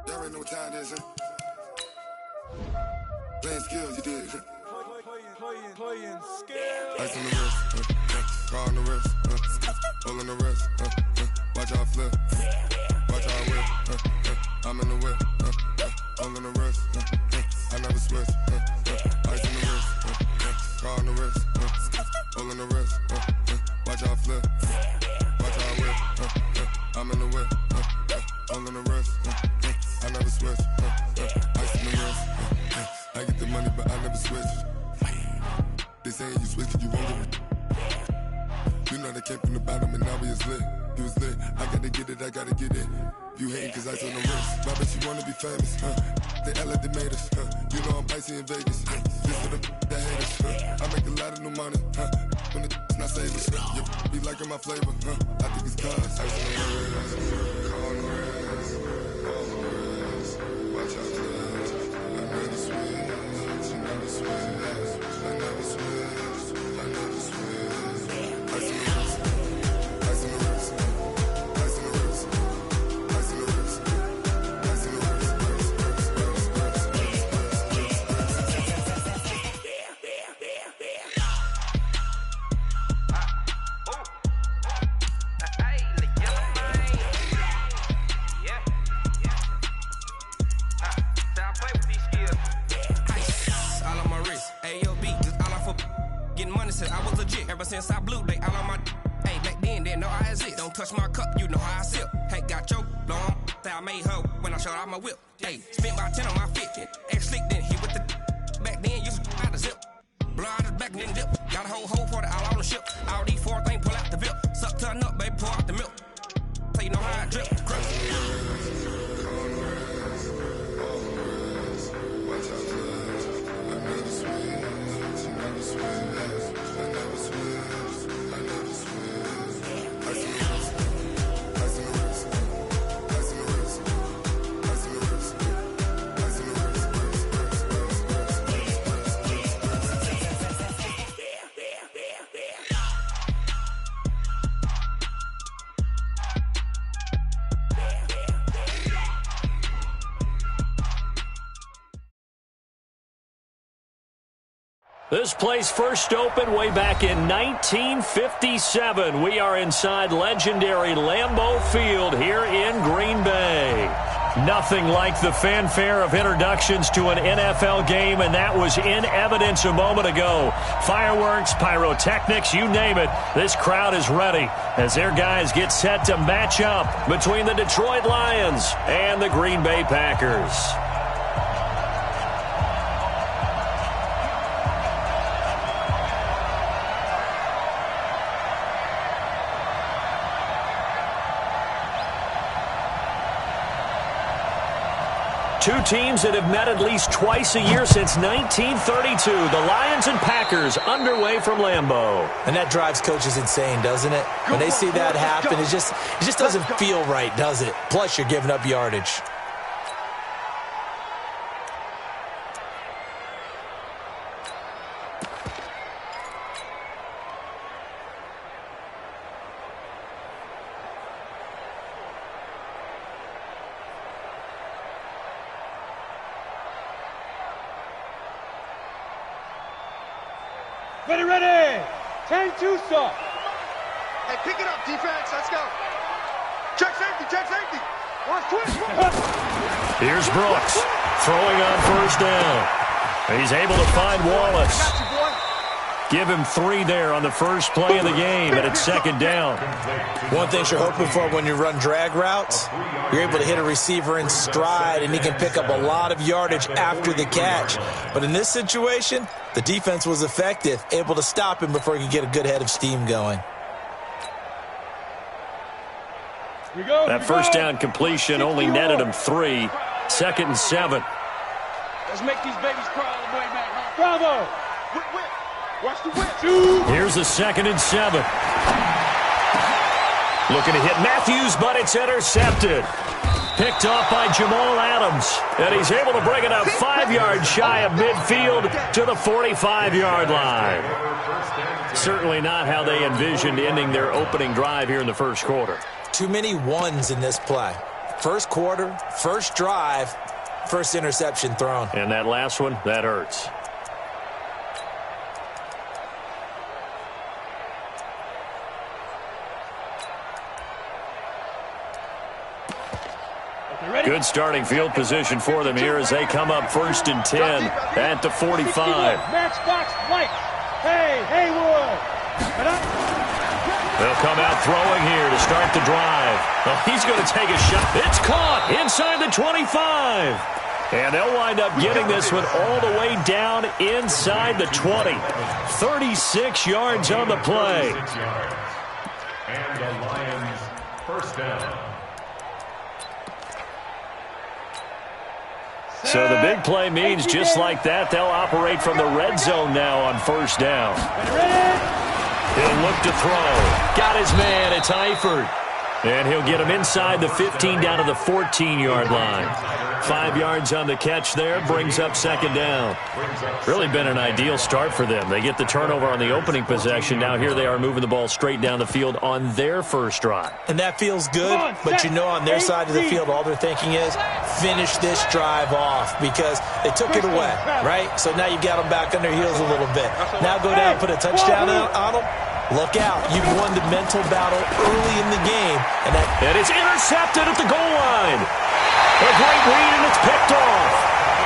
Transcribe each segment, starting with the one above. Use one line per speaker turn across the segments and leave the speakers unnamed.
Y'all already know what time it is, huh? Playing skills, you did.
Playing skills.
Ice on the wrist, car on the wrist, hole in the wrist, watch how I flip, watch how I whip, I'm in the whip, hole in the wrist, I never switch, ice on the wrist, car on the wrist, hole in the wrist, watch how I flip, watch how I whip, I'm in the whip, hole in the wrist, I never switch, ice on the wrist, I get the money but I never switch. They saying you switch it, you won't get it. You know they came from the bottom and now we is lit. You was lit, I gotta get it, I gotta get it. You hating cause ice on the wrist. I bet you wanna be famous, They LA they made us, You know I'm icy in Vegas, This for the that hate us, I make a lot of new money, When it's not savers, You be liking my flavor, I think it's cause ice on the wrist, car on the wrist, all on the wrist. Watch out for this, I never switch, you never switch. I never switch, I never switch. Ice on the wrist, ice on the wrist, ice on the wrist, ice on the wrist, ice on the
I was legit ever since I blew. They all on my hey back then didn't know I exist. Don't touch my cup, you know how I sip. Hey, got your long that I made her when I showed out my whip. Hey, spent about 10 on my fit. Ex slick then hit with the back then used to out the zip. Blow out his back and then dip. Got a whole party all on the ship. All these four things pull out the VIP. Suck turn up, baby, pour out the milk. So you know how I drip.
This place first opened way back in 1957. We are inside legendary Lambeau Field here in Green Bay. Nothing like the fanfare of introductions to an NFL game, and that was in evidence a moment ago. Fireworks, pyrotechnics, you name it. This crowd is ready as their guys get set to match up between the Detroit Lions and the Green Bay Packers. Two teams that have met at least twice a year since 1932. The Lions and Packers underway from Lambeau.
And that drives coaches insane, doesn't it? When they see that happen, it just doesn't feel right, does it? Plus, you're giving up yardage.
Ready! 10-2 stop.
Hey, pick it up, defense. Let's go. Check safety.
Here's Brooks throwing on first down. He's able to find Wallace. Give him 3 there on the first play of the game, and it's second down.
One thing you're hoping for when you run drag routes, you're able to hit a receiver in stride, and he can pick up a lot of yardage after the catch. But in this situation, the defense was effective, able to stop him before he could get a good head of steam going.
That first down completion only netted him 3. Second and 7.
Let's make these babies cry all the way back. Bravo!
Whip. Watch the whip.
Here's a second and 7. Looking to hit Matthews, but it's intercepted. Picked off by Jamal Adams. And he's able to bring it up 5 yards shy of midfield to the 45-yard line. Certainly not how they envisioned ending their opening drive here in the first quarter.
Too many ones in this play. First quarter, first drive, first interception thrown.
And that last one, that hurts. Good starting field position for them here as they come up 1st and 10 at the 45.
Matchbox White. Hey, Haywood.
They'll come out throwing here to start the drive. Oh, he's going to take a shot. It's caught inside the 25. And they'll wind up getting this one all the way down inside the 20. 36 yards on the play.
And the Lions first down.
So the big play means just like that, they'll operate from the red zone now on 1st down. He'll look to throw. Got his man. It's Eifert. And he'll get him inside the 15 down to the 14-yard line. 5 yards on the catch there. Brings up 2nd down. Really been an ideal start for them. They get the turnover on the opening possession. Now here they are moving the ball straight down the field on their first drive.
And that feels good, but you know on their side of the field all they're thinking is finish this drive off because they took it away, right? So now you've got them back on their heels a little bit. Now go down, put a touchdown on them. Look out. You've won the mental battle early in the game. And
it's intercepted at the goal line. A great read, and it's picked off.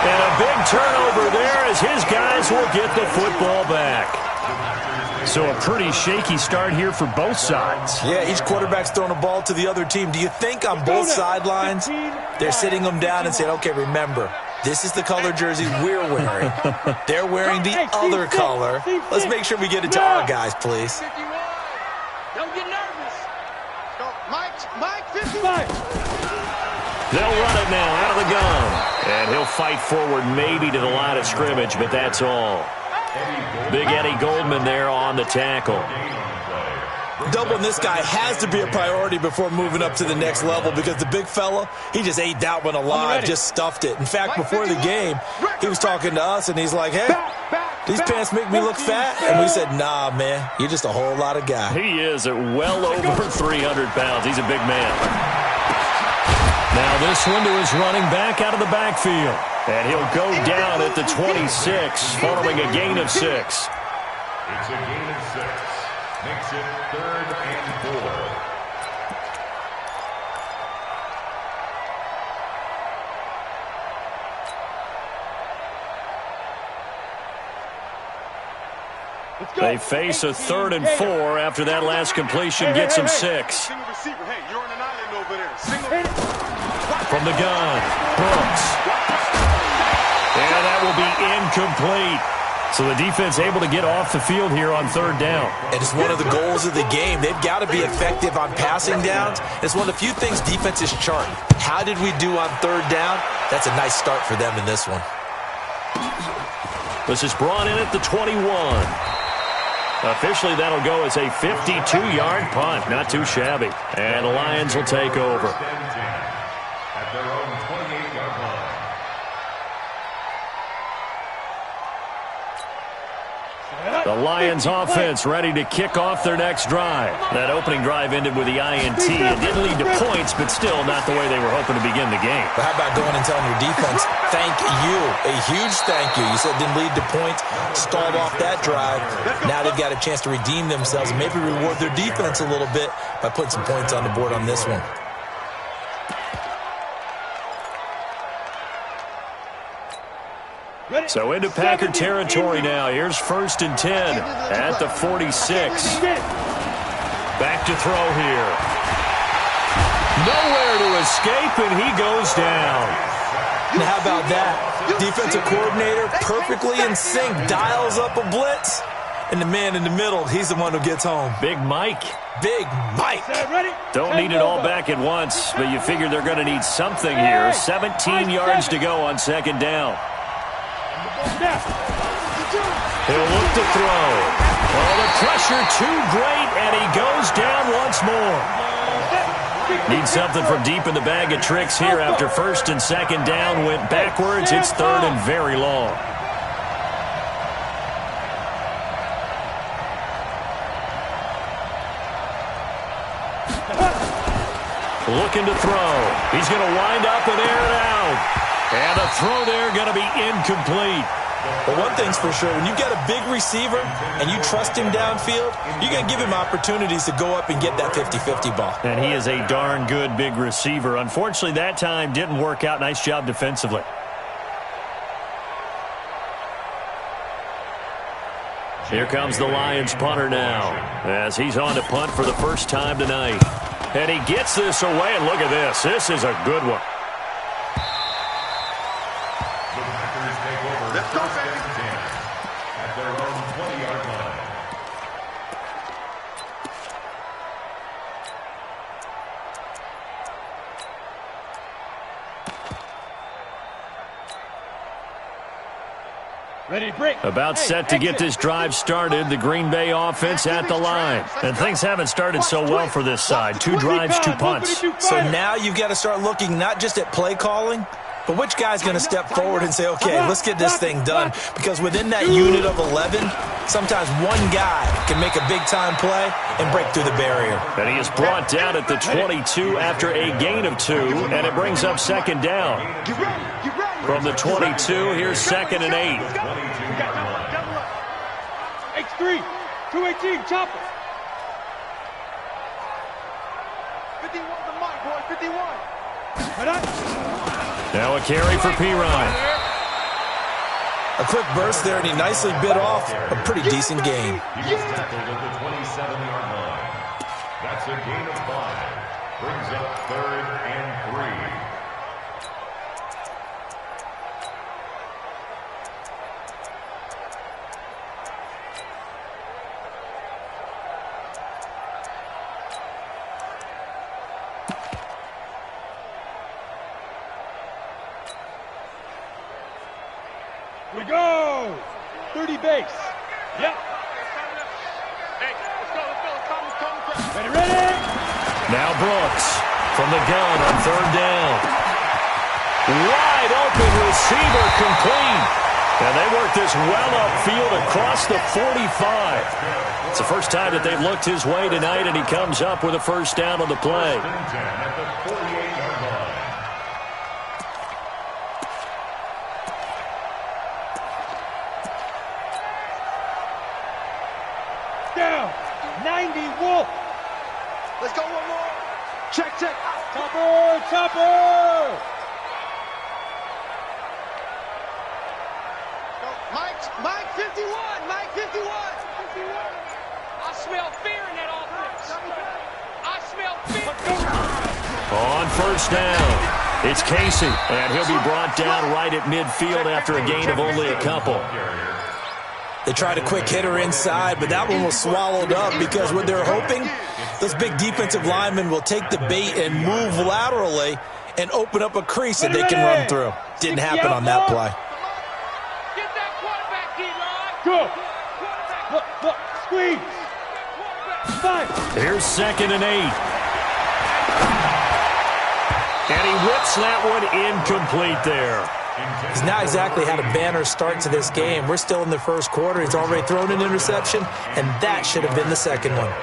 And a big turnover there as his guys will get the football back. So a pretty shaky start here for both sides.
Yeah, each quarterback's throwing a ball to the other team. Do you think on both sidelines they're sitting them down and saying, okay, remember, this is the color jersey we're wearing. They're wearing the other color. Let's make sure we get it to our guys, please.
Don't get nervous.
Go, Mike, 55.
They'll run it now out of the gun. And he'll fight forward maybe to the line of scrimmage, but that's all. Big Eddie Goldman there on the tackle.
Doubling this guy has to be a priority before moving up to the next level because the big fella, he just ate that one alive, just stuffed it. In fact, before the game, he was talking to us, and he's like, hey, these pants make me look fat. And we said, nah, man, you're just a whole lot of guy.
He is at well over 300 pounds. He's a big man. Now this one to his running back out of the backfield. And he'll go down at the 26 following a gain of 6.
It's a gain of 6. Makes it 3rd and 4.
They face a 3rd and 4 after that last completion gets him 6.
Single receiver. Hey, you're on an island over there.
From the gun, Brooks. And that will be incomplete. So the defense able to get off the field here on 3rd down.
And it's one of the goals of the game. They've got to be effective on passing downs. It's one of the few things defenses chart. How did we do on 3rd down? That's a nice start for them in this one.
This is brought in at the 21. Officially, that'll go as a 52-yard punt. Not too shabby. And the Lions will take over.
At their own 28-yard line.
The Lions offense ready to kick off their next drive. That opening drive ended with the INT. It didn't lead to points, but still not the way they were hoping to begin the game.
But how about going and telling your defense, thank you, a huge thank you. You said it didn't lead to points, stalled off that drive. Now they've got a chance to redeem themselves and maybe reward their defense a little bit by putting some points on the board on this one.
So into Packer territory now. Here's 1st and 10 at the 46. Back to throw here. Nowhere to escape, and he goes down.
Now how about that? Defensive coordinator perfectly in sync, dials up a blitz, and the man in the middle, he's the one who gets home.
Big Mike.
Big Mike.
Don't need it all back at once, but you figure they're going to need something here. 17 yards to go on 2nd down. He'll look to throw. Oh, the pressure too great, and he goes down once more. Need something from deep in the bag of tricks here after 1st and 2nd down. Went backwards. It's 3rd and very long. looking to throw. He's going to wind up and air it out. And the throw there going to be incomplete.
But one thing's for sure, when you've got a big receiver and you trust him downfield, you're going to give him opportunities to go up and get that 50-50 ball.
And he is a darn good big receiver. Unfortunately, that time didn't work out. Nice job defensively. Here comes the Lions punter now as he's on to punt for the first time tonight. And he gets this away, and look at this. This is a good one.
Let's go, baby.
At their own 20-yard line.
Ready to break.
About set to get this drive started, the Green Bay offense at the line. And things haven't started so well for this side. 2 drives, 2 punts.
So now you've got to start looking not just at play calling, but which guy's going to step forward and say, okay, let's get this thing done. Because within that unit of 11, sometimes one guy can make a big-time play and break through the barrier.
And he is brought down at the 22 after a gain of 2, and it brings up second down. From the 22, here's 2nd and 8.
X3, 218, chopper.
51 to Mike, boy, 51.
Now a carry for Pirine.
A quick burst there, and he nicely bit off a pretty decent gain.
He was tackled at the 27-yard line. That's a gain of 5. Brings up 3rd and 3.
We go. 30 base. Yep. Hey, let's go. Ready, ready.
Now Brooks from the gun on 3rd down. Wide open receiver complete. And they work this well upfield across the 45. It's the first time that they've looked his way tonight, and he comes up with a first down on the play.
At the 48-yard line.
Down. 90 Wolf.
Let's go one more. Check.
Chopper.
Mike 51. Mike 51.
I smell fear in that offense. I smell fear.
On first down, it's Casey, and he'll be brought down right at midfield after a gain of only a couple.
They tried a quick hitter inside, but that one was swallowed up because what they're hoping, those big defensive linemen will take the bait and move laterally and open up a crease that they can run through. Didn't happen on that play.
Get that quarterback, D-line.
Go. Look. Squeeze. 5.
Here's 2nd and 8. And he whips that one incomplete there.
He's not exactly had a banner start to this game. We're still in the first quarter. He's already thrown an interception, and that should have been the second one.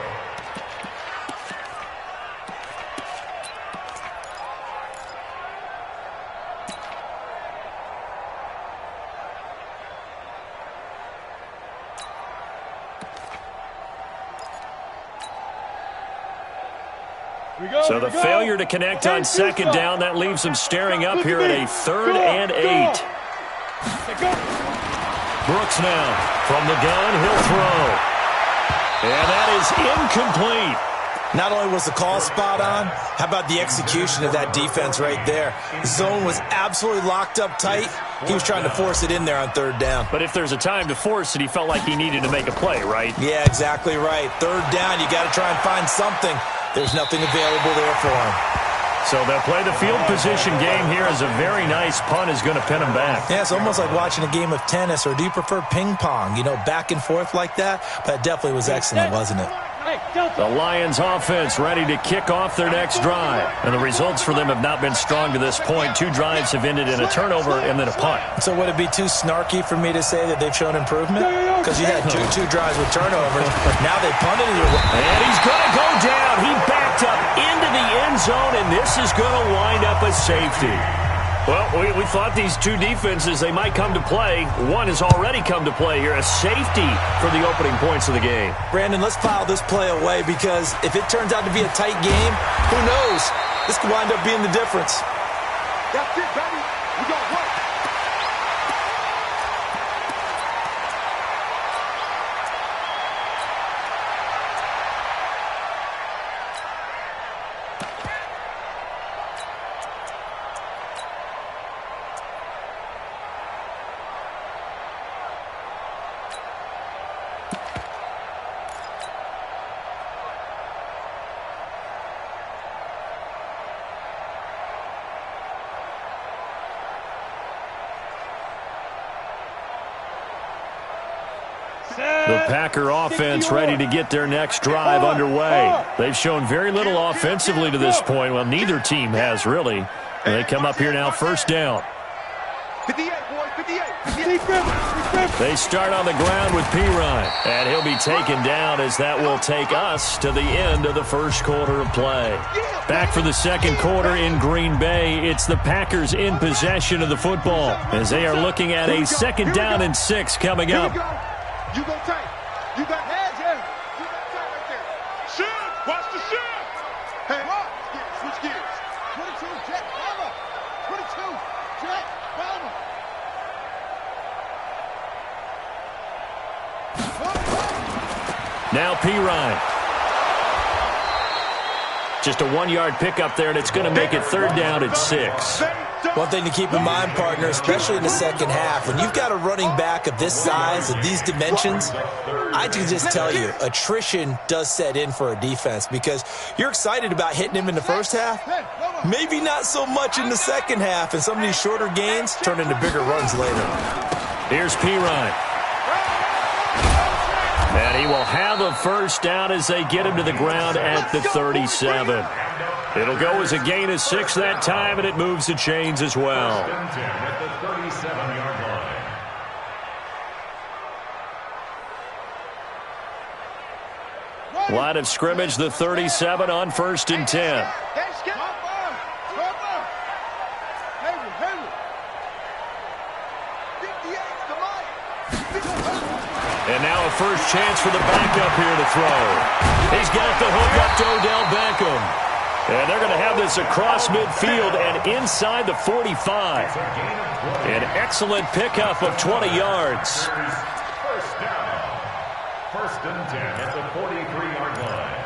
So the failure to connect on 2nd down, that leaves them staring up here at a 3rd and 8. Brooks now from the gun, he'll throw. And that is incomplete.
Not only was the call spot on, how about the execution of that defense right there? The zone was absolutely locked up tight. He was trying to force it in there on 3rd down.
But if there's a time to force it, he felt like he needed to make a play, right?
Yeah, exactly right. 3rd down, you got to try and find something. There's nothing available there for him.
So they'll play the field position game here as a very nice punt is going to pin him back.
Yeah, it's almost like watching a game of tennis, or do you prefer ping pong? You know, back and forth like that? But it definitely was excellent, wasn't it?
The Lions offense ready to kick off their next drive. And the results for them have not been strong to this point. 2 drives have ended in a turnover and then a punt.
So would it be too snarky for me to say that they've shown improvement? Because you had two drives with turnovers. Now they punted it away.
And he's going to go down. He backed up into the end zone, and a safety. Well, we thought these two defenses, they might come to play. One has already come to play here, a safety for the opening points of the game.
Brandon, let's file this play away because if it turns out to be a tight game, who knows? This could wind up being the difference.
That's it, baby. We got work.
The Packer offense ready to get their next drive underway. They've shown very little offensively to this point. Well, neither team has really. And they come up here now, first down.
58, boys, 58.
They start on the ground with Pirine, and he'll be taken down as that will take us to the end of the first quarter of play. Back for the second quarter in Green Bay, it's the Packers in possession of the football as they are looking at a second down and 6 coming up.
You go tight. You got heads, yeah. You got tight right there. Shift. Watch the shift. Hey, switch gears. 22, jet, Palmer. 22, jet, Palmer.
Now Pirine. Just a 1-yard pickup there, and it's going to make it third down at 6.
One thing to keep in mind, partner, especially in the second half, when you've got a running back of this size, of these dimensions, I can just tell you, attrition does set in for a defense because you're excited about hitting him in the first half, maybe not so much in the second half, and some of these shorter gains turn into bigger runs later.
Here's Pirine. And he will have a first down as they get him to the ground at the 37. It'll go as a gain of 6 that time, and it moves the chains as well.
At the 37-yard line.
Line of scrimmage, the 37 on 1st and 10. And now a first chance for the backup here to throw. He's got the hook up to Odell Beckham. And they're going to have this across midfield and inside the 45. An excellent pickup of 20 yards.
First down. 1st and 10 at the 43-yard line.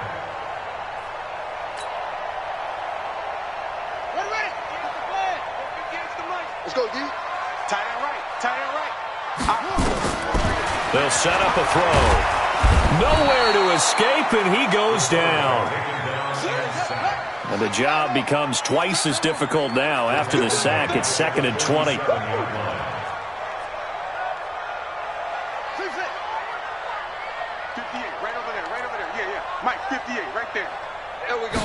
Let's go, D. Tight end right. Tight end right.
They'll set up a throw. Nowhere to escape, and he goes down. And the job becomes twice as difficult now. After the sack, it's 2nd and 20.
58, right over there. Yeah. Mike, 58, right there. There we go.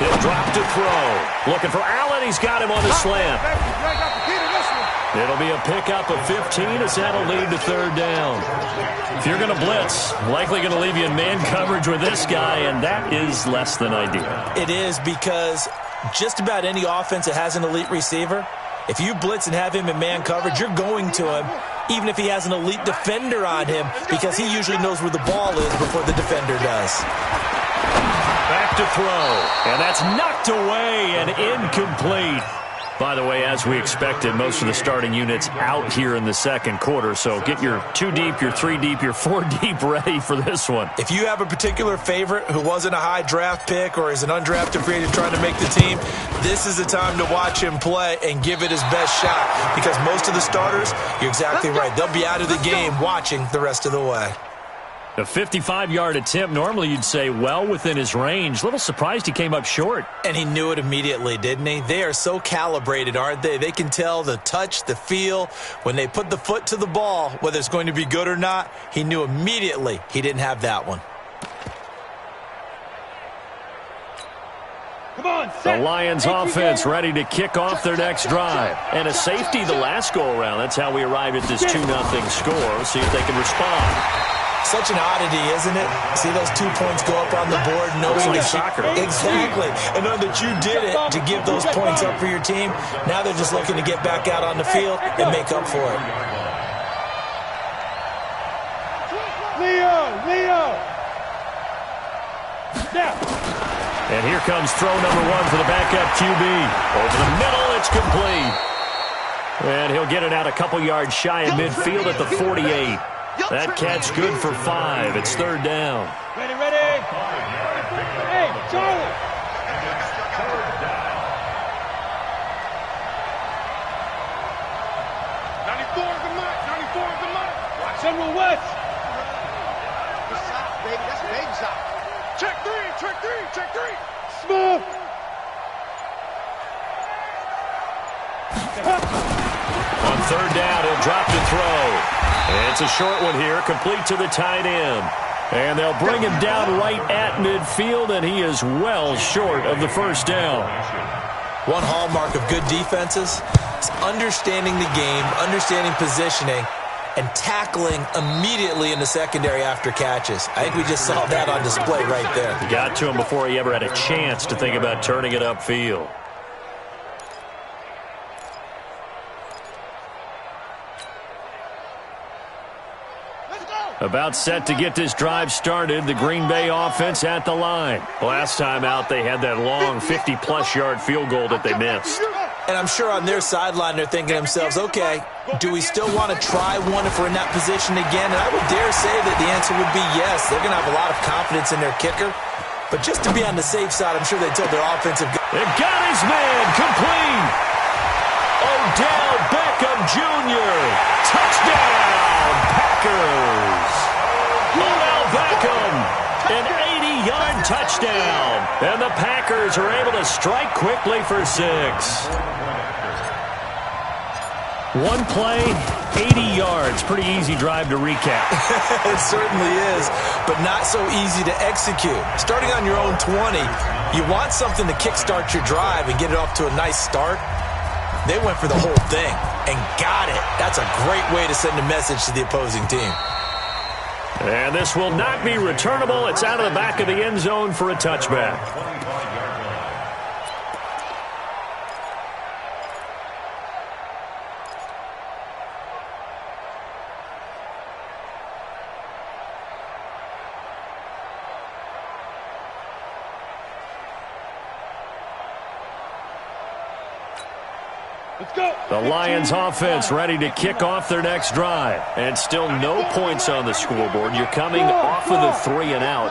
He'll drop to throw. Looking for Allen. He's got him on the slant. It'll be a pickup of 15 as that'll lead to third down. If you're going to blitz, likely going to leave you in man coverage with this guy, and that is less than ideal.
It is because just about any offense that has an elite receiver, if you blitz and have him in man coverage, you're going to him, even if he has an elite defender on him, because he usually knows where the ball is before the defender does.
Back to throw, and that's knocked away and incomplete. By the way, as we expected, most of the starting units out here in the second quarter, so get your 2 deep, your 3 deep, your 4 deep ready for this one.
If you have a particular favorite who wasn't a high draft pick or is an undrafted free agent trying to make the team, this is the time to watch him play and give it his best shot, because most of the starters, you're exactly right, they'll be out of the game watching the rest of the way.
A 55-yard attempt, normally you'd say well within his range. A little surprised he came up short.
And he knew it immediately, didn't he? They are so calibrated, aren't they? They can tell the touch, the feel. When they put the foot to the ball, whether it's going to be good or not, he knew immediately he didn't have that one.
Come on,
the Lions offense ready to kick off their next drive. And a safety the last go-around. That's how we arrived at this 2-0 score. We'll see if they can respond.
Such an oddity, isn't it? See those 2 points go up on the board, knowing
like
that
soccer.
Exactly. And knowing that you did it to give those points up for your team. Now they're just looking to get back out on the field and make up for it.
Leo! Now.
And here comes throw number 1 for the backup QB. Over the middle, it's complete. And he'll get it out a couple yards shy of midfield at the 48. That catch good for 5. It's 3rd down.
Ready? Hey, Charlie! 94 is the mark. 94 is the mark. Watch him with West. The shot, baby. That's a baby shot. Check 3. Smooth.
On 3rd down, he'll drop to throw. And it's a short one here, complete to the tight end. And they'll bring him down right at midfield, and he is well short of the 1st down.
One hallmark of good defenses is understanding the game, understanding positioning, and tackling immediately in the secondary after catches. I think we just saw that on display right there.
He got to him before he ever had a chance to think about turning it upfield. About set to get this drive started, the Green Bay offense at the line. Last time out, they had that long 50-plus yard field goal that they missed.
And I'm sure on their sideline, they're thinking to themselves, okay, do we still want to try one if we're in that position again? And I would dare say that the answer would be yes. They're going to have a lot of confidence in their kicker. But just to be on the safe side, I'm sure they told their offensive guy.
They got his man complete. Odell Beckham Jr. Touchdown, Packers. Odell Beckham, an 80-yard touchdown. And the Packers are able to strike quickly for 6. One play, 80 yards. Pretty easy drive to recap.
It certainly is, but not so easy to execute. Starting on your own 20, you want something to kickstart your drive and get it off to a nice start. They went for the whole thing and got it. That's a great way to send a message to the opposing team.
And this will not be returnable. It's out of the back of the end zone for a touchback. The Lions offense ready to kick off their next drive. And still no points on the scoreboard. You're coming off of the 3 and out.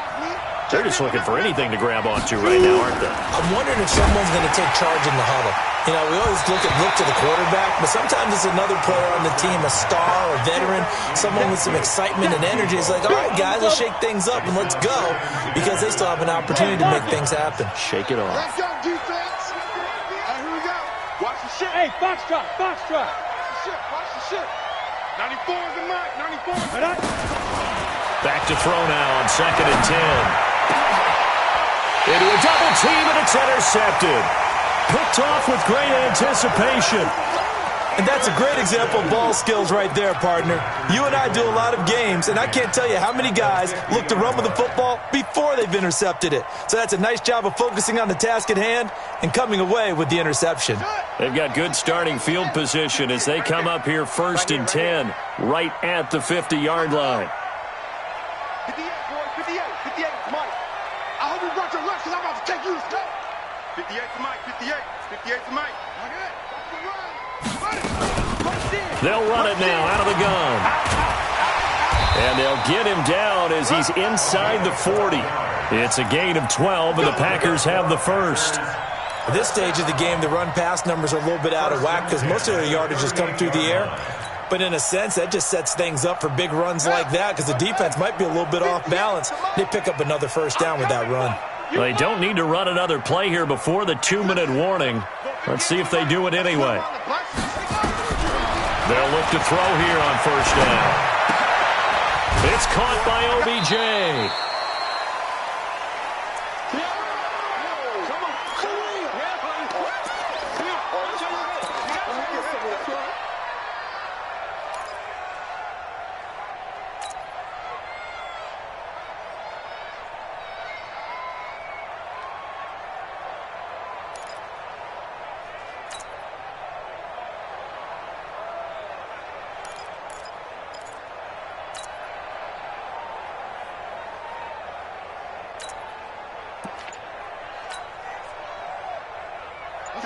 They're just looking for anything to grab onto right now, aren't they?
I'm wondering if someone's going to take charge in the huddle. You know, we always look to the quarterback, but sometimes it's another player on the team, a star, a veteran, someone with some excitement and energy. It's like, all right, guys, let's shake things up and let's go, because they still have an opportunity to make things happen.
Shake it off.
Let's go, defense. All right, here we go. Watch the shit. Hey, foxtrot. Watch the shit. 94 is the mark. 94 is the mark.
Back to throw now on 2nd and 10. Into a double team, and it's intercepted. Picked off with great anticipation.
And that's a great example of ball skills right there, partner. You and I do a lot of games, and I can't tell you how many guys look to run with the football before they've intercepted it. So that's a nice job of focusing on the task at hand and coming away with the interception.
They've got good starting field position as they come up here 1st and 10, right at the 50-yard line.
58, boy, 58, Mike. I hope you brought your lunch because I'm about to take you to school. 58 to Mike, 58 to Mike.
They'll run it now out of the gun. And they'll get him down as he's inside the 40. It's a gain of 12, and the Packers have the first.
At this stage of the game, the run-pass numbers are a little bit out of whack because most of their yardage has come through the air. But in a sense, that just sets things up for big runs like that because the defense might be a little bit off balance. They pick up another first down with that run.
They don't need to run another play here before the 2-minute warning. Let's see if they do it anyway. They'll look to throw here on 1st down. It's caught by OBJ.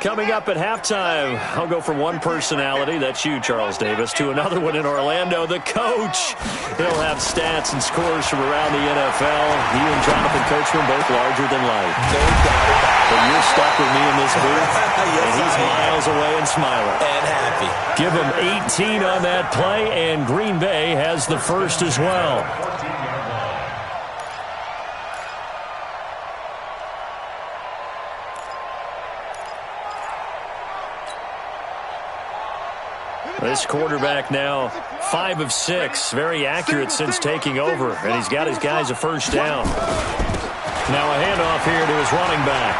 coming up at halftime. I'll go from one personality, that's you, Charles Davis, to another one in Orlando, the coach. He'll have stats and scores from around the NFL. He and Jonathan Coachman both larger than life.
No doubt about it.
But you're stuck with me in this booth,
Yes,
and he's miles away and smiling.
And happy.
Give him 18 on that play, and Green Bay has the first as well. This quarterback now 5 of 6, very accurate since taking over, and he's got his guys a first down. Now a handoff here to his running back.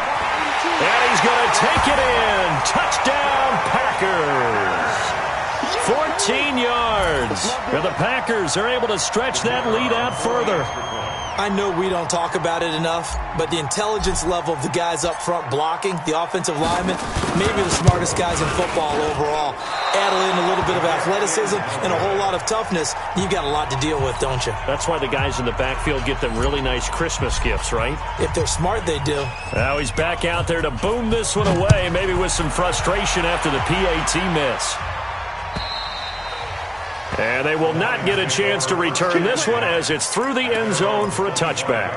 And he's going to take it in. Touchdown, Packers. 14 yards. And the Packers are able to stretch that lead out further.
I know we don't talk about it enough, but the intelligence level of the guys up front blocking, the offensive linemen, maybe the smartest guys in football overall. Add in a little bit of athleticism and a whole lot of toughness, you've got a lot to deal with, don't you?
That's why the guys in the backfield get them really nice Christmas gifts, right?
If they're smart, they do.
Now he's back out there to boom this one away, maybe with some frustration after the PAT miss. And they will not get a chance to return this one as it's through the end zone for a touchback.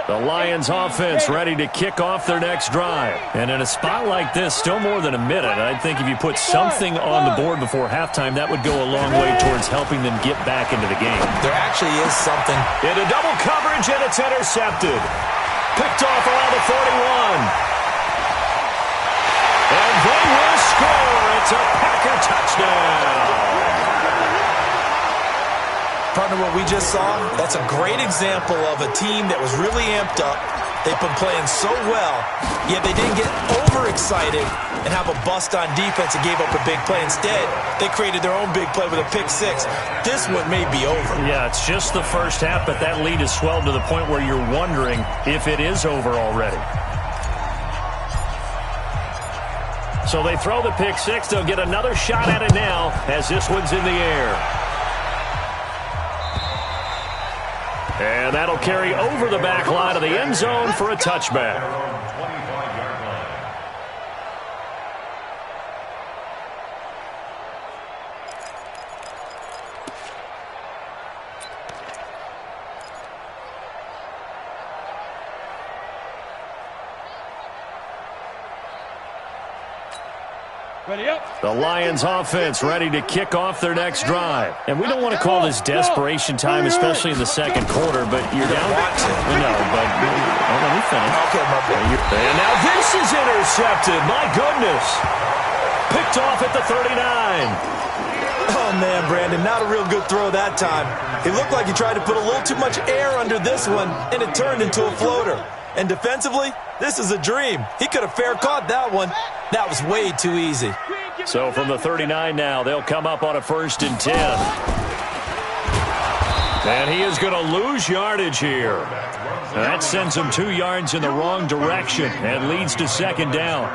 The Lions offense ready to kick off their next drive. And in a spot like this, still more than a minute, I think if you put something on the board before halftime, that would go a long way towards helping them get back into the game.
There actually is something.
Into double coverage, and it's intercepted. Picked off around the 41. And they will score. It's a Packer touchdown.
Partner, what we just saw, that's a great example of a team that was really amped up. They've been playing so well, yet they didn't get overexcited and have a bust on defense and gave up a big play. Instead, they created their own big play with a pick six. This one may be over.
Yeah, it's just the first half, but that lead has swelled to the point where you're wondering if it is over already. So they throw the pick six. They'll get another shot at it now as this one's in the air. And that'll carry over the back line of the end zone for a touchback.
Ready up.
The Lions offense ready to kick off their next drive. And we don't want to call this desperation time, especially in the second quarter, but you're down. No, but let me finish.
Okay, my boy.
And now this is intercepted. My goodness. Picked off at the 39.
Oh, man, Brandon, not a real good throw that time. It looked like he tried to put a little too much air under this one, and it turned into a floater. And defensively, this is a dream. He could have fair caught that one. That was way too easy.
So from the 39 now, they'll come up on a 1st and 10. And he is going to lose yardage here. That sends him 2 yards in the wrong direction and leads to 2nd down.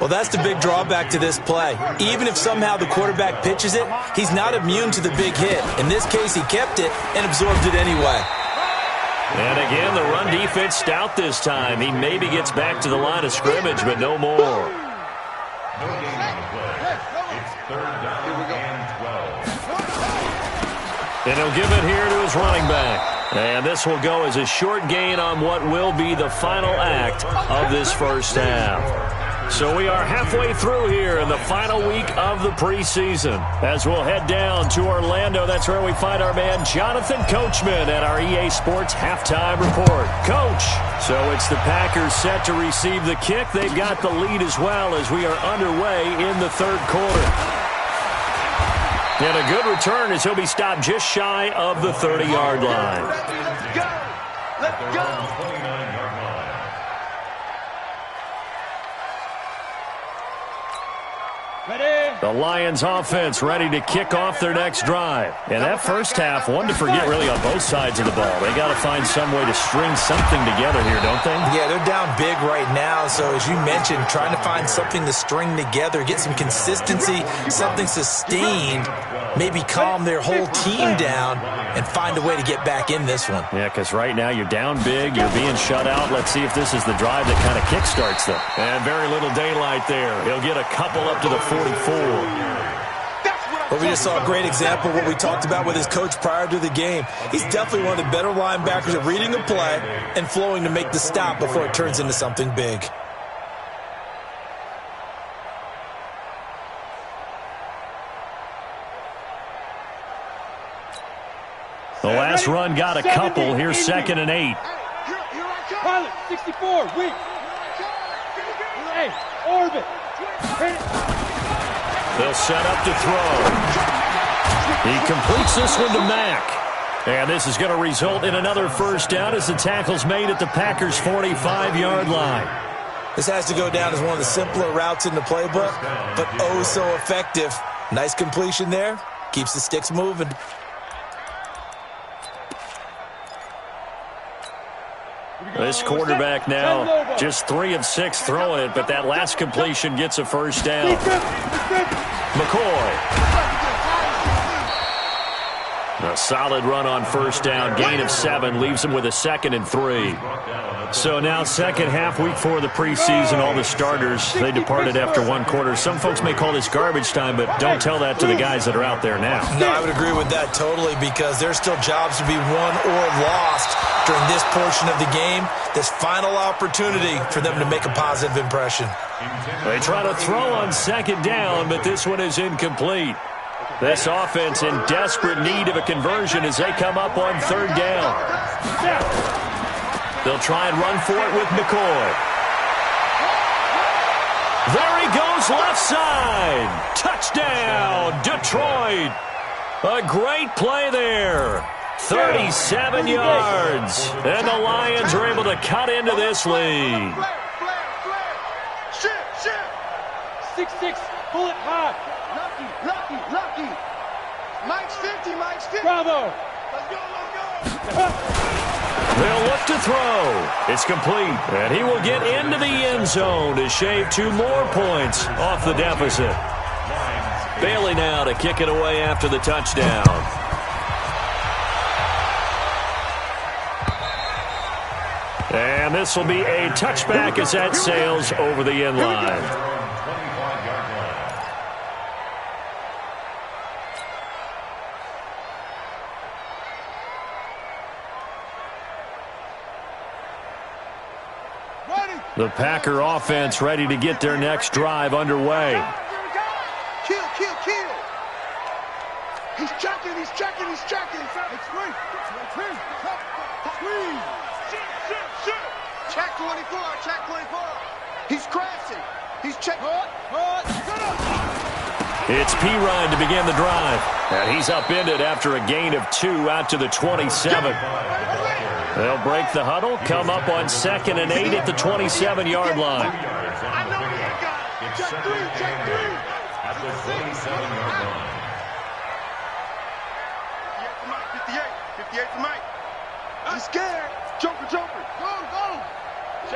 Well, that's the big drawback to this play. Even if somehow the quarterback pitches it, he's not immune to the big hit. In this case, he kept it and absorbed it anyway.
And again, the run defense stout this time. He maybe gets back to the line of scrimmage, but no more.
No gain on the play. It's 3rd down and 12.
And he'll give it here to his running back. And this will go as a short gain on what will be the final act of this first half. So we are halfway through here in the final week of the preseason. As we'll head down to Orlando, that's where we find our man Jonathan Coachman at our EA Sports Halftime Report. Coach, so it's the Packers set to receive the kick. They've got the lead as well as we are underway in the 3rd quarter. And a good return as he'll be stopped just shy of the 30-yard line.
Let's go. Let's go.
29-yard line.
Ready.
The Lions offense ready to kick off their next drive. And that first half, one to forget really on both sides of the ball. They got to find some way to string something together here, don't they?
Yeah, they're down big right now. So as you mentioned, trying to find something to string together, get some consistency, something sustained, maybe calm their whole team down and find a way to get back in this one.
Yeah, because right now you're down big, you're being shut out. Let's see if this is the drive that kind of kickstarts them. And very little daylight there. He'll get a couple up to the 44.
Well, we just saw a great example of what we talked about with his coach prior to the game. He's definitely one of the better linebackers at reading the play and flowing to make the stop before it turns into something big.
The last run got a couple. Here's 2nd and 8.
Pilot, 64, weak. Hey, orbit.
They'll set up to throw. He completes this one to Mack. And this is going to result in another first down as the tackle's made at the Packers' 45-yard line.
This has to go down as one of the simpler routes in the playbook, but oh so effective. Nice completion there. Keeps the sticks moving.
This quarterback now just 3 of 6 throwing it, but that last completion gets a first down. McCoy. A solid run on first down. Gain of 7 leaves him with a 2nd and 3. So now second half, week 4 of the preseason, all the starters, they departed after 1 quarter. Some folks may call this garbage time, but don't tell that to the guys that are out there now.
No, I would agree with that totally because there's still jobs to be won or lost during this portion of the game. This final opportunity for them to make a positive impression.
They try to throw on 2nd down, but this one is incomplete. This offense in desperate need of a conversion as they come up on 3rd down. They'll try and run for it with McCoy. There he goes, left side. Touchdown, Detroit. A great play there. 37 yards. And the Lions are able to cut into this lead.
6-6, pull it high.
Lucky. Mike's 50.
Bravo.
Let's go.
They'll look to throw. It's complete. And he will get into the end zone to shave 2 more points off the deficit. Bailey now to kick it away after the touchdown. And this will be a touchback as that sails over the end line. The Packer offense ready to get their next drive underway.
Kill. He's checking. It's 3. Check 24. He's crashing. He's checking.
It's P-Ryan to begin the drive. And he's upended after a gain of 2 out to the 27. They'll break the huddle, come up on 2nd and 8 at the 27-yard line.
I know he ain't got it. Check 3.
At the 27-yard line.
58 for Mike. He's scared. Joker. Go.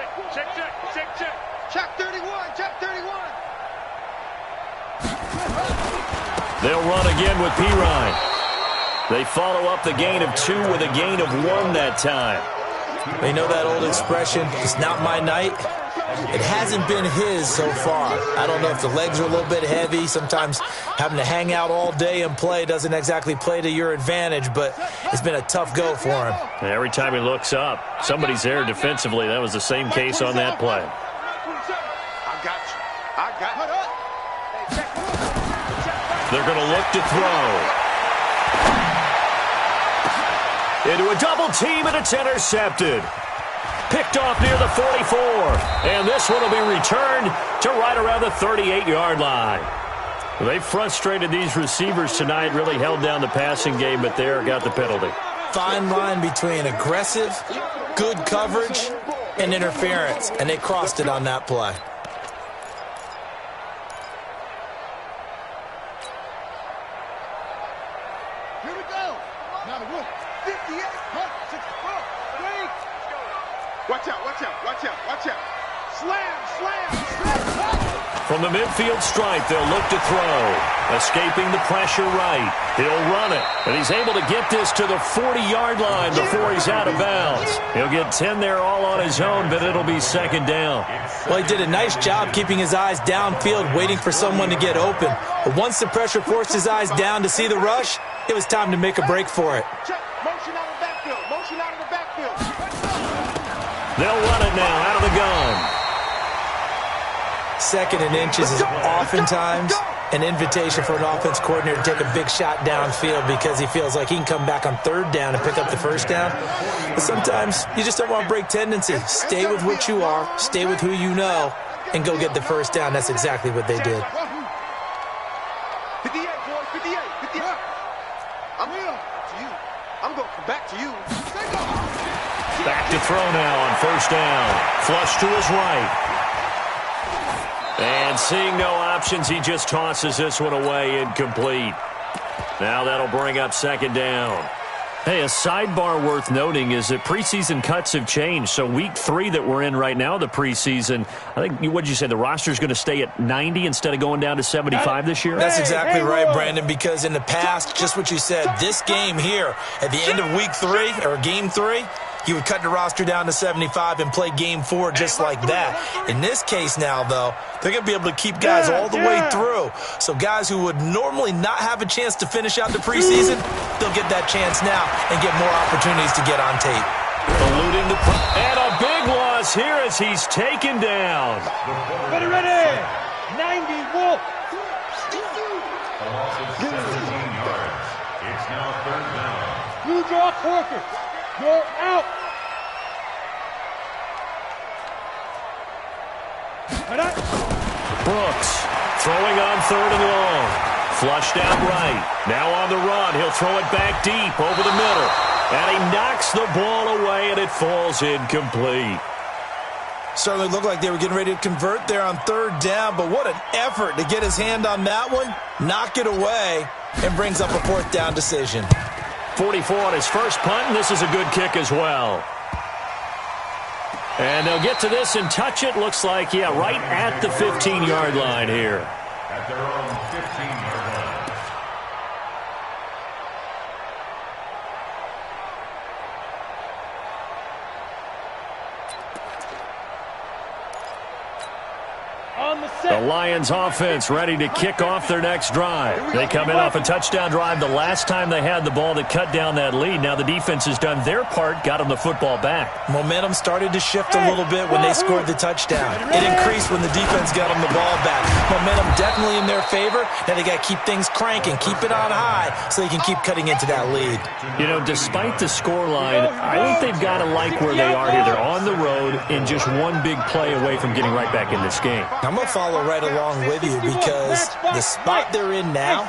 Check 31.
They'll run again with P-Ryan. They follow up the gain of 2 with a gain of 1 that time.
They know that old expression, it's not my night. It hasn't been his so far. I don't know if the legs are a little bit heavy. Sometimes having to hang out all day and play doesn't exactly play to your advantage, but it's been a tough go for him.
And every time he looks up, somebody's there defensively. That was the same case on that play.
I got you.
They're going to look to throw. Into a double team, and it's intercepted. Picked off near the 44. And this one will be returned to right around the 38-yard line. They frustrated these receivers tonight, really held down the passing game, but there got the penalty.
Fine line between aggressive, good coverage, and interference, and they crossed it on that play.
Now the roof. 58, 64. Wait. Watch out, watch out, watch out, watch out. Slam, slam, slam.
From the midfield stripe, they'll look to throw. Escaping the pressure right. He'll run it. And he's able to get this to the 40-yard line before he's out of bounds. He'll get 10 there all on his own, but it'll be second down.
Well, he did a nice job keeping his eyes downfield, waiting for someone to get open. But once the pressure forced his eyes down to see the rush, it was time to make a break for it.
Check. Motion out of the backfield. Motion out of the backfield.
They'll run it now out of the gun.
Second and inches is oftentimes an invitation for an offense coordinator to take a big shot downfield because he feels like he can come back on third down and pick up the first down. But sometimes you just don't want to break tendency. Stay with what you are, stay with who you know, and go get the first down. That's exactly what they did.
58, boys, 58, 58. I'm here to you. I'm going to come back to you.
Back to throw now on first down. Flush to his right. And seeing no options, he just tosses this one away incomplete. Now that'll bring up second down. Hey, a sidebar worth noting is that preseason cuts have changed. So week 3 that we're in right now, the preseason, I think, what did you say, the roster's going to stay at 90 instead of going down to 75 this year?
That's exactly right, Brandon, because in the past, just what you said, this game here, at the end of week 3, or game 3, you would cut the roster down to 75 and play game 4 just like that. In this case now, though, they're going to be able to keep guys all the way through. So guys who would normally not have a chance to finish out the preseason, they'll get that chance now and get more opportunities to get on tape.
Eluding the and a big loss here as he's taken down.
Ready, ready. 90 Wolf.
A loss of 17 yards. It's now third down.
You draw Corker. You're out.
Brooks throwing on third and long. Flushed out right. Now on the run. He'll throw it back deep over the middle. And he knocks the ball away, and it falls incomplete.
Certainly looked like they were getting ready to convert there on third down, but what an effort to get his hand on that one, knock it away, and brings up a fourth down decision.
44 on his first punt, and this is a good kick as well. And they'll get to this and touch it. Looks like, yeah, right at the 15-yard line here.
At their own 15-yard line.
The Lions offense ready to kick off their next drive. They come in off a touchdown drive the last time they had the ball that cut down that lead. Now the defense has done their part, got them the football back.
Momentum started to shift a little bit when they scored the touchdown. It increased when the defense got them the ball back. Momentum definitely in their favor. Now they got to keep things cranking, keep it on high so they can keep cutting into that lead.
You know, despite the scoreline, I think they've got to like where they are here. They're on the road and just one big play away from getting right back in this game.
I'm going to follow right along with you because the spot they're in now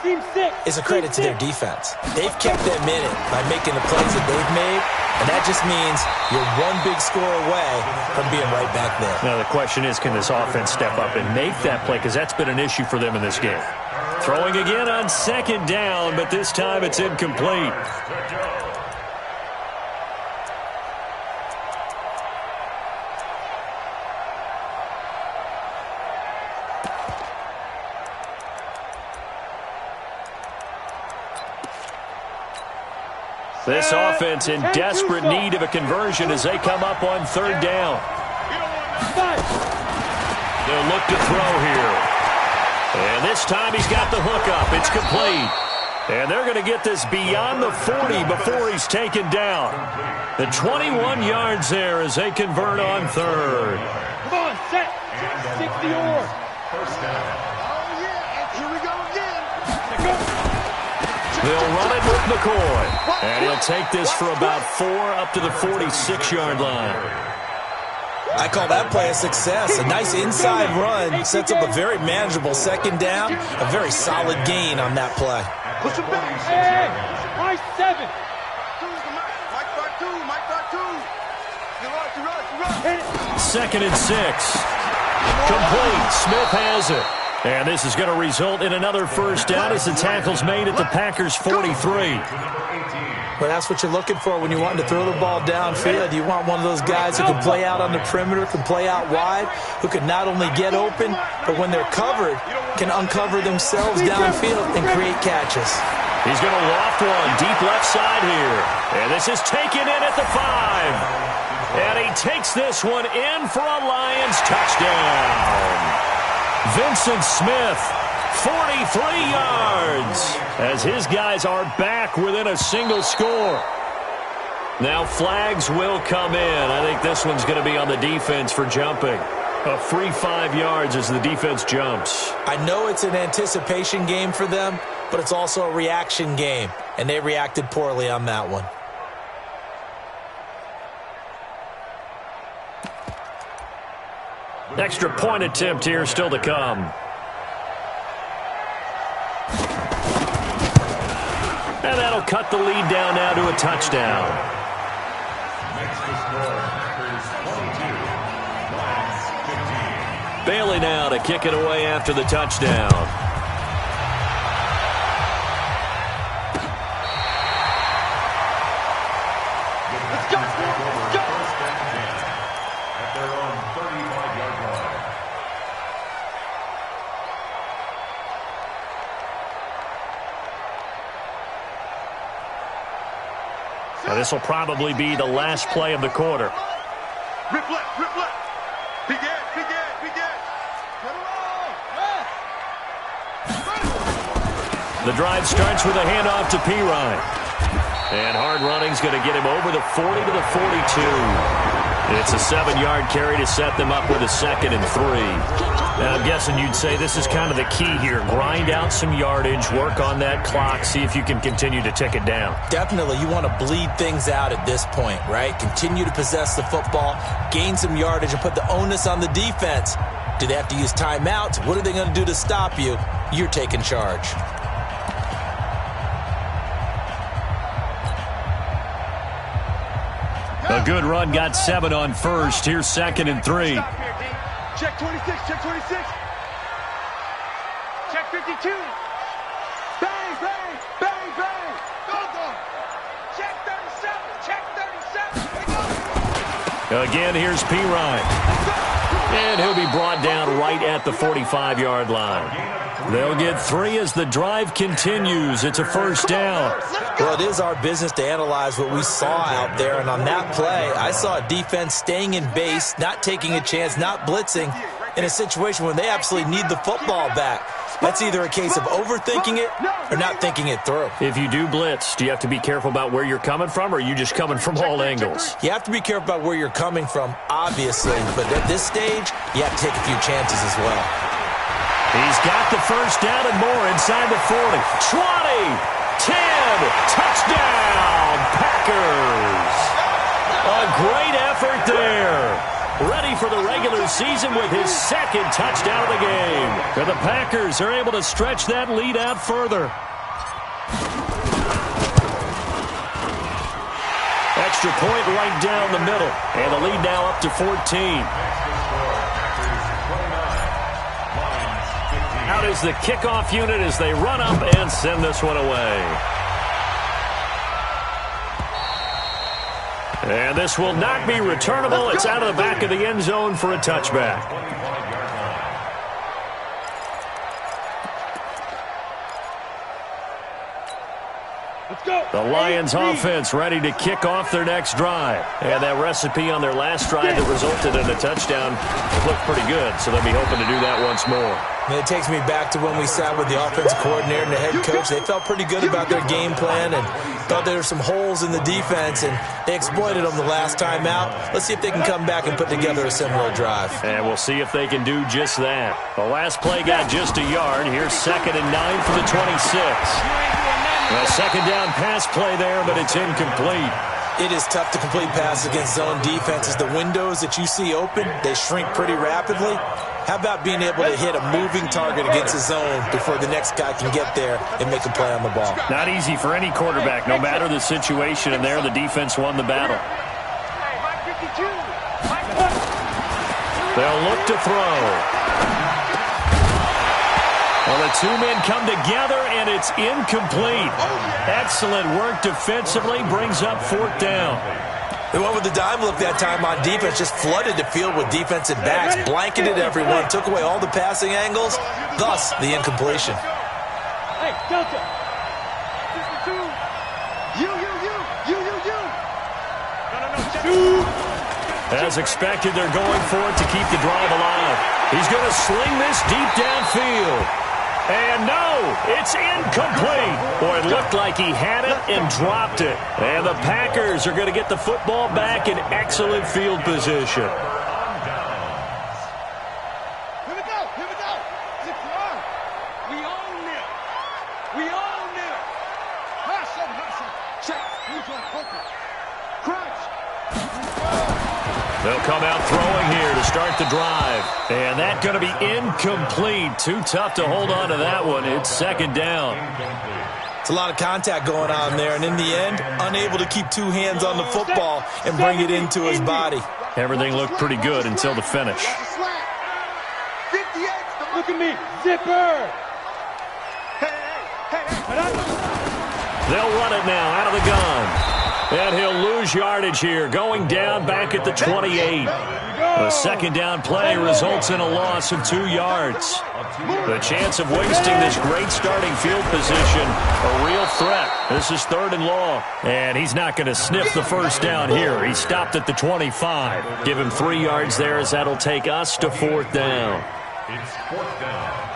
is a credit to their defense. They've kept them in it by making the plays that they've made, and that just means you're one big score away from being right back there.
Now the question is, can this offense step up and make that play, because that's been an issue for them in this game. Throwing again on second down, but this time it's incomplete. This offense in desperate need of a conversion as they come up on third down. They'll look to throw here. And this time he's got the hook up. It's complete. And they're going to get this beyond the 40 before he's taken down. The 21 yards there as they convert on third.
Come on, set. 60 or.
First down.
Oh, yeah. Here we go again.
They'll run it with McCoy. And he'll take this for about 4 up to the 46-yard line.
I call that play a success. A nice inside run sets up a very manageable second down. A very solid gain on that play.
Push him back.
Hey, high 7.
Second and 6. Complete. Smith has it. And this is going to result in another first down as the tackle's made at the Packers' 43.
Well, that's what you're looking for when you want to throw the ball downfield. You want one of those guys who can play out on the perimeter, can play out wide, who can not only get open, but when they're covered, can uncover themselves downfield and create catches.
He's going to loft one deep left side here. And this is taken in at the 5. And he takes this one in for a Lions touchdown. Vincent Smith, 43 yards, as his guys are back within a single score. Now flags will come in. I think this one's going to be on the defense for jumping. A free 5 yards as the defense jumps.
I know it's an anticipation game for them, but it's also a reaction game, and they reacted poorly on that one.
Extra point attempt here still to come. And that'll cut the lead down now to a touchdown.
Next to score is 22. Lions 15.
Bailey now to kick it away after the touchdown.
Let's go. Let's go.
First and 10 at their own 35-yard line.
Now this will probably be the last play of the quarter.
Rip left, rip left. Big edge, big edge, big edge. Get it on.
The drive starts with a handoff to Pirine. And hard running's going to get him over the 40 to the 42. It's a 7-yard carry to set them up with a 2nd and 3. Now, I'm guessing you'd say this is kind of the key here. Grind out some yardage, work on that clock, see if you can continue to tick it down.
Definitely, you want to bleed things out at this point, right? Continue to possess the football, gain some yardage, and put the onus on the defense. Do they have to use timeouts? What are they going to do to stop you? You're taking charge.
A good run, got 7 on first. Here's 2nd and 3.
Stop here, D.
Check 26, check 26.
Check 52.
Bang, bang, bang, bang. Go, go.
Check 37. Check 37.
Again, here's Pirine. And he'll be brought down right at the 45-yard line. They'll get 3 as the drive continues. It's a first down.
Well, it is our business to analyze what we saw out there, and on that play, I saw a defense staying in base, not taking a chance, not blitzing, in a situation where they absolutely need the football back. That's either a case of overthinking it or not thinking it through.
If you do blitz, do you have to be careful about where you're coming from, or are you just coming from all angles?
You have to be careful about where you're coming from, obviously, but at this stage, you have to take a few chances as well.
He's got the first down and more inside the 40. 20, 10, touchdown, Packers. A great effort there. Ready for the regular season with his 2nd touchdown of the game. And the Packers are able to stretch that lead out further. Extra point right down the middle. And the lead now up to 14. Out is the kickoff unit as they run up and send this one away. And this will not be returnable. It's out of the back of the end zone for a touchback. The Lions offense ready to kick off their next drive. And that recipe on their last drive that resulted in a touchdown looked pretty good, so they'll be hoping to do that once more.
And it takes me back to when we sat with the offensive coordinator and the head coach. They felt pretty good about their game plan and thought there were some holes in the defense, and they exploited them the last time out. Let's see if they can come back and put together a similar drive.
And we'll see if they can do just that. The last play got just a yard. Here's 2nd and 9 for the 26. A 2nd down pass play there, but it's incomplete.
It is tough to complete passes against zone defenses. The windows that you see open, they shrink pretty rapidly. How about being able to hit a moving target against a zone before the next guy can get there and make a play on the ball?
Not easy for any quarterback, no matter the situation, and there the defense won the battle. They'll look to throw. Well, the two men come together, and it's incomplete. Excellent work defensively, brings up 4th down.
They went with the dime look that time on defense, just flooded the field with defensive backs, blanketed everyone, took away all the passing angles, thus the incompletion.
Hey, Delta. You. No.
As expected, they're going for it to keep the drive alive. He's going to sling this deep downfield. And no, it's incomplete. Boy, it looked like he had it and dropped it. And the Packers are going to get the football back in excellent field position.
Here we go. Zip your arm.
We own them. We own them.
Hustle. Check. Move on, focus. Crunch.
They'll come out throwing here to start the drive. And that's going to be incomplete. Too tough to hold on to that one. It's 2nd down.
It's a lot of contact going on there, and in the end, unable to keep two hands on the football and bring it into his body.
Everything looked pretty good until the finish.
58.
Look at me. Zipper.
Hey.
They'll run it now out of the gun. And he'll lose yardage here, going down back at the 28. The 2nd down play results in a loss of 2 yards. The chance of wasting this great starting field position, a real threat. This is 3rd and long. And he's not going to sniff the 1st down here. He stopped at the 25. Give him 3 yards there as that'll take us to 4th down.
It's 4th down.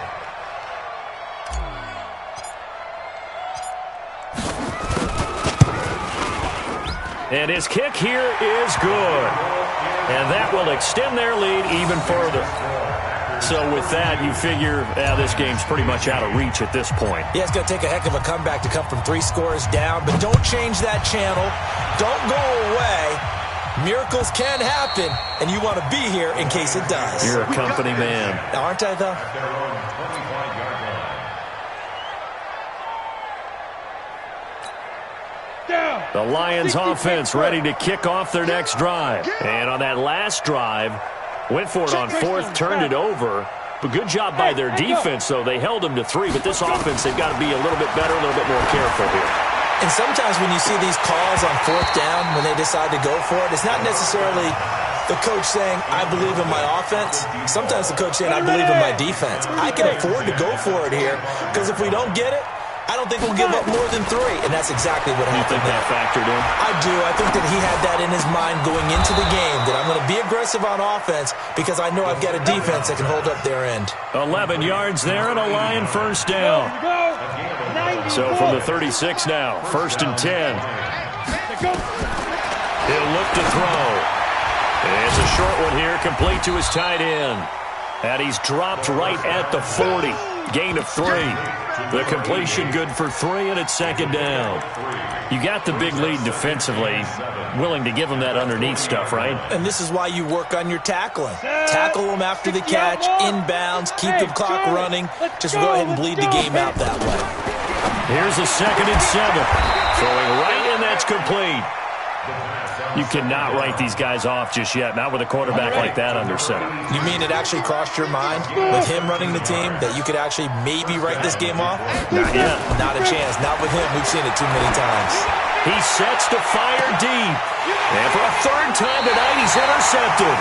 And his kick here is good. And that will extend their lead even further. So with that, you figure this game's pretty much out of reach at this point.
Yeah, it's going to take a heck of a comeback to come from 3 scores down, but don't change that channel. Don't go away. Miracles can happen, and you want to be here in case it does.
You're a company man.
Aren't I, though?
The Lions offense ready to kick off their next drive. And on that last drive, went for it on 4th, turned it over. But good job by their defense, though. They held them to 3, but this offense, they've got to be a little bit better, a little bit more careful here.
And sometimes when you see these calls on 4th down, when they decide to go for it, it's not necessarily the coach saying, I believe in my offense. Sometimes the coach saying, I believe in my defense. I can afford to go for it here, because if we don't get it, I don't think we'll give up more than 3, and that's exactly what happened.
You think that factored in?
I do. I think that he had that in his mind going into the game, that I'm going to be aggressive on offense because I know I've got a defense that can hold up their end.
11 yards there and a Lion 1st down. So from the 36 now, 1st and 10. He'll look to throw. It's a short one here, complete to his tight end. And he's dropped right at the 40. Gain of 3. The completion good for 3, and it's 2nd down. You got the big lead defensively. Willing to give them that underneath stuff, right?
And this is why you work on your tackling. Tackle them after the catch, inbounds, keep the clock running. Just go ahead and bleed the game out that way.
Here's a 2nd and 7. Throwing right, and that's complete. You cannot write these guys off just yet, not with a quarterback like that under center.
You mean it actually crossed your mind with him running the team that you could actually maybe write this game off?
Not yet.
Not a chance. Not with him. We've seen it too many times.
He sets to fire deep. And for a 3rd time tonight, he's intercepted.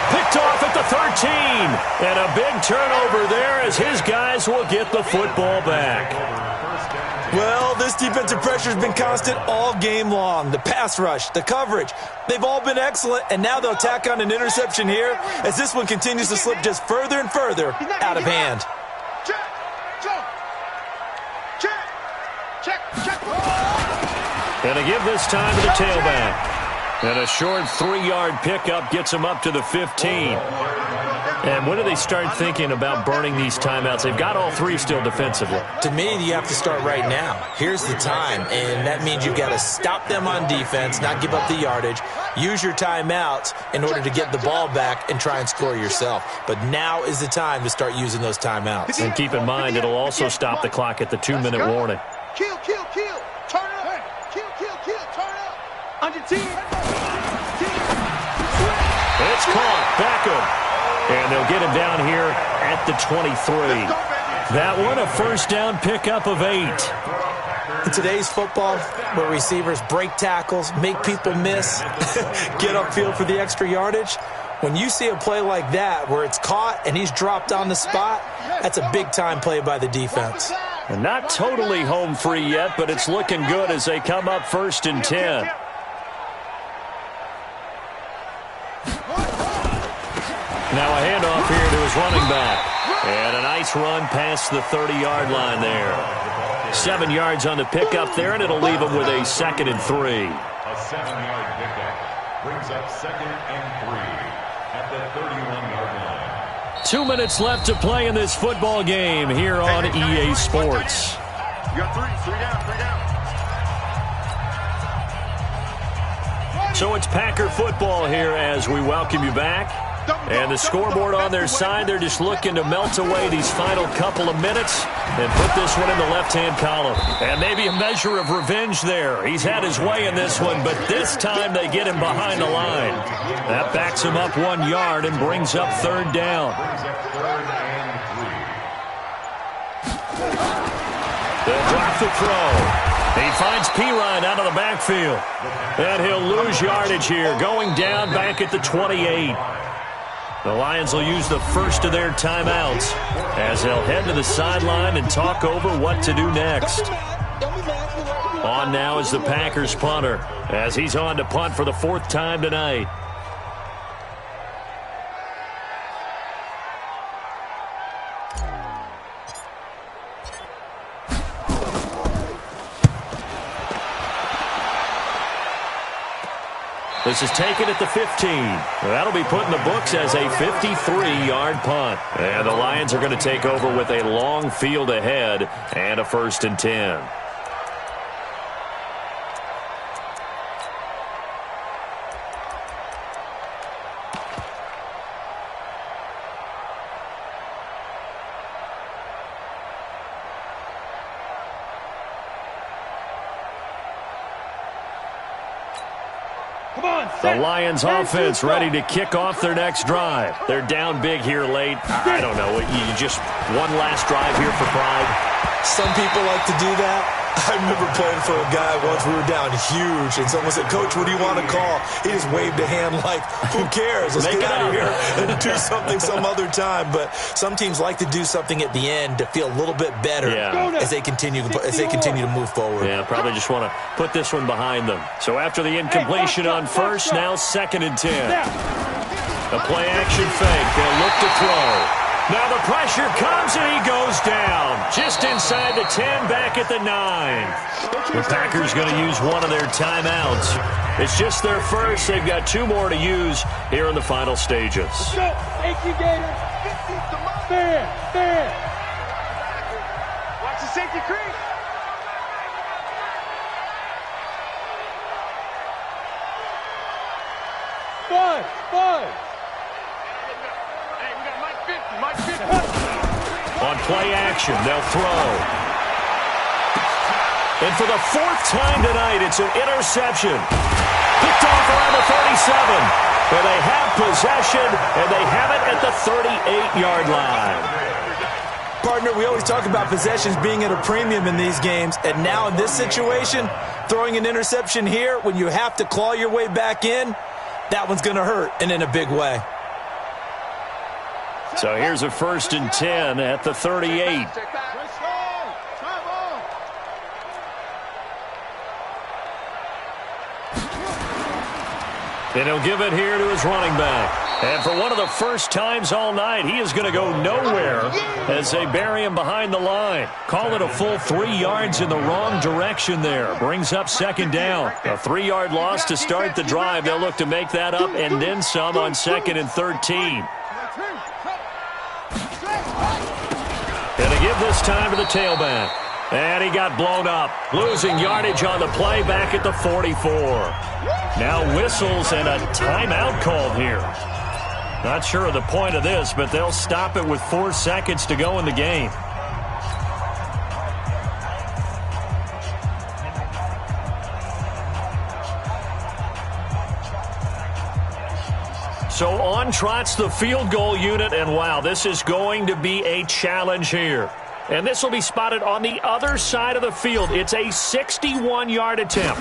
Picked off at the 13. And a big turnover there as his guys will get the football back.
Well, this defensive pressure has been constant all game long. The pass rush, the coverage, they've all been excellent, and now they'll tack on an interception here as this one continues to slip just further and further out of hand.
And they give this time to the tailback. And a short 3-yard pickup gets him up to the 15. And when do they start thinking about burning these timeouts? They've got all 3 still defensively.
To me, you have to start right now. Here's the time, and that means you've got to stop them on defense, not give up the yardage, use your timeouts in order to get the ball back and try and score yourself. But now is the time to start using those timeouts.
And keep in mind, it'll also stop the clock at the 2-minute warning.
Kill. Turn up. Kill. Turn up. Under 10.
It's caught. Beckham. And they'll get him down here at the 23. That one, a first down pickup of 8.
In today's football, where receivers break tackles, make people miss, get upfield for the extra yardage, when you see a play like that where it's caught and he's dropped on the spot, that's a big-time play by the defense.
And not totally home free yet, but it's looking good as they come up 1st and 10. Now a handoff here to his running back. And a nice run past the 30-yard line there. 7 yards on the pickup there, and it'll leave him with a 2nd and 3.
A 7-yard pickup brings up 2nd and 3 at the 31-yard line.
2 minutes left to play in this football game here on EA Sports.
You got 3 down.
So it's Packer football here as we welcome you back. And the scoreboard on their side, they're just looking to melt away these final couple of minutes and put this one in the left-hand column. And maybe a measure of revenge there. He's had his way in this one, but this time they get him behind the line. That backs him up 1 yard and brings up 3rd down. They'll drop the throw. He finds Pirine out of the backfield. And he'll lose yardage here, going down back at the 28. The Lions will use the first of their timeouts as they'll head to the sideline and talk over what to do next. On now is the Packers punter as he's on to punt for the 4th time tonight. This is taken at the 15. That'll be put in the books as a 53-yard punt. And the Lions are going to take over with a long field ahead and a 1st and 10. The Lions offense ready to kick off their next drive. They're down big here late. I don't know. You just one last drive here for pride.
Some people like to do that. I remember playing for a guy once. We were down huge, and someone said, "Coach, what do you want to call?" He just waved a hand like, "Who cares? Let's get out of here and do something some other time." But some teams like to do something at the end to feel a little bit better as they continue to move forward.
Yeah, probably just want to put this one behind them. So after the incompletion on first, now 2nd and 10. A play action fake. They'll look to throw. Now the pressure comes and he goes down. Just inside the 10, back at the 9. The Packers going to use one of their timeouts. It's just their first. They've got 2 more to use here in the final stages.
Thank you, Gator. Fair. Watch the safety creep. Five. Mike 50.
On play action, they'll throw. And for the 4th time tonight, it's an interception. Picked off around the 37. Where they have possession, and they have it at the 38-yard line.
Partner, we always talk about possessions being at a premium in these games, and now in this situation, throwing an interception here when you have to claw your way back in, that one's going to hurt, and in a big way.
So here's a 1st and 10 at the 38. And he'll give it here to his running back. And for one of the first times all night, he is going to go nowhere as they bury him behind the line. Call it a full 3 yards in the wrong direction there. Brings up 2nd down. A 3-yard loss to start the drive. They'll look to make that up and then some on 2nd and 13. And to give this time to the tailback. And he got blown up. Losing yardage on the play back at the 44. Now whistles and a timeout called here. Not sure of the point of this, but they'll stop it with 4 seconds to go in the game. So on trots the field goal unit, and wow, this is going to be a challenge here. And this will be spotted on the other side of the field. It's a 61-yard attempt.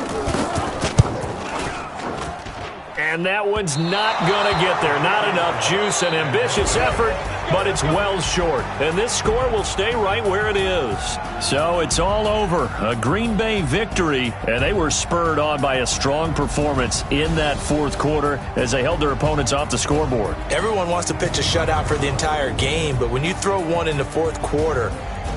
And that one's not going to get there. Not enough juice and ambitious effort, but it's well short. And this score will stay right where it is. So it's all over. A Green Bay victory, and they were spurred on by a strong performance in that fourth quarter as they held their opponents off the scoreboard.
Everyone wants to pitch a shutout for the entire game, but when you throw one in the fourth quarter,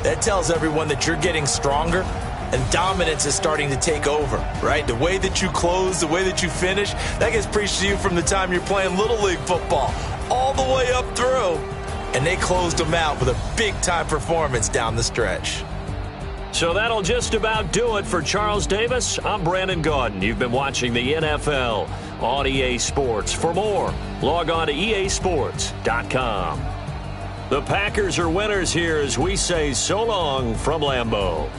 that tells everyone that you're getting stronger and dominance is starting to take over, right? The way that you close, the way that you finish, that gets preached to you from the time you're playing Little League football all the way up through. And they closed them out with a big-time performance down the stretch.
So that'll just about do it for Charles Davis. I'm Brandon Gaudin. You've been watching the NFL on EA Sports. For more, log on to easports.com. The Packers are winners here as we say so long from Lambeau.